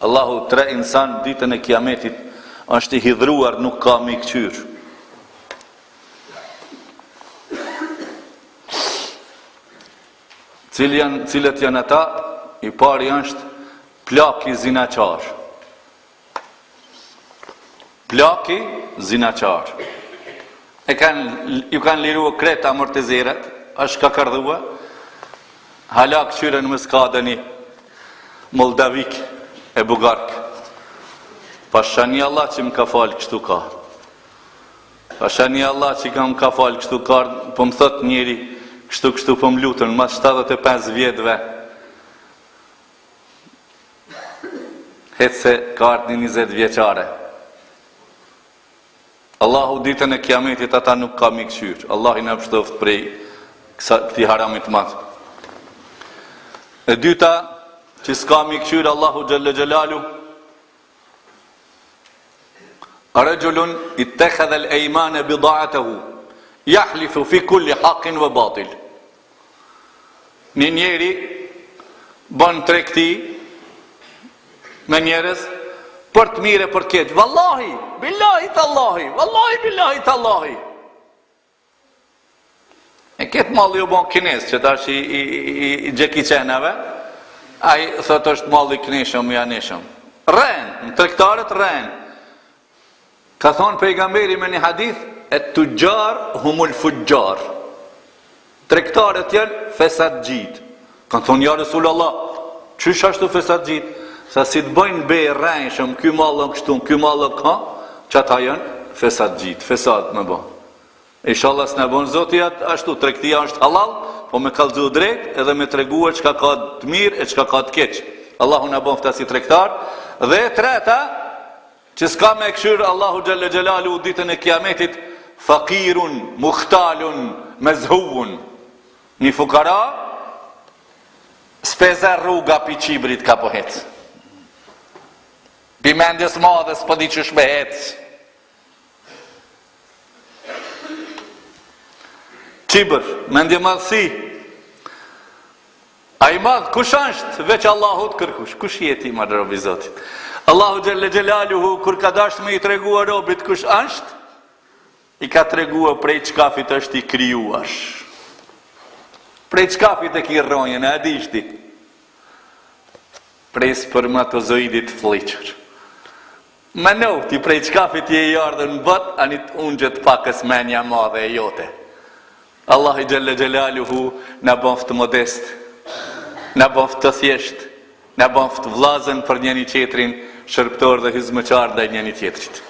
Allahu tre insan ditën e kiametit është i hidhruar, nuk ka mi këqyr. Cilët janë ata? I pari është plaki zinaçar. Plaki zinaçar. Ju kanë liruar kreta amortizeret, është ka kardhua, hala këqyren më skadeni Moldavik e Bugark. Pashani Allah që më ka falë kështu ka. Pashani Allah që më ka falë kështu ka, po më thot njeri, kështu po më lutën, mas 75 vjetëve. Hetë se ka ardhë një 20 vjeqare. Allahu ditën e kiametit ata nuk ka mi këqyr. Allah i në pështoft prej këti haramit madhë. E dyta, që s'ka mi këqyr Allahu Gjelle Gjelalu, rëgjullun i tekhadhe l'ejmane bidaatahu, jahlifu fi kulli hakin vë batil. Një njeri bën tregti me njerëz për të mire për keq. Wallahi, billahi tallahi, wallahi billahi tallahi. E ketë malli u bon kines, që tash i gjeki qenave, a i thot është malli kneshëm, janeshëm. Ren, në tregtarët ren. Ka thonë pejgamberi me një hadith, e të gjarë humul fujjar. Tregtarët janë fesat gjitë. Kanë thonë, ja Resulullah, qysh ashtu fesat gjitë? Sa si të bëjnë bejë rrenjshëm, ky mallën kështu, ky mallën ka, që ata janë fesat gjitë, fesat me bo. Inshallah s'na bon Zoti ashtu, tregtia është halal, po me kallëzu drejt edhe me tregua çka ka të mirë e çka ka të keq. Allahu na bon fta si tregtar. Dhe treta, që s'ka me këshyr Allahu Gjelle Gjelalu ditën e kiametit, fakirun, muhtalun, mezhuvun. Një fukara, s'peza rruga pi qibrit ka po hecë. Pi mendjes madhe s'po di qysh me hecë. Qibër, mendje madhësi. A i madhë, kush është veç Allahut kërkush? Kush jeti ma robi Zotit? Allahu Gjelle Gjelaluhu, kur ka dasht me i tregua robit kush është, i ka tregua prej qkafit është i krijuar. Prej qkafit e ki rronjën, e adishti. Prej spermatozoidit fliqër. Meno, ti prej qkafit je i ardhën në bët, anit unë gjët pakës menja madhe e jote. Allah i Gjelle Gjelaluhu në bëft modest, në bëft të thjesht, në bëft vlazën për njëni qetrin, shërptor dhe hizmëqar dhe njëni tjetrit.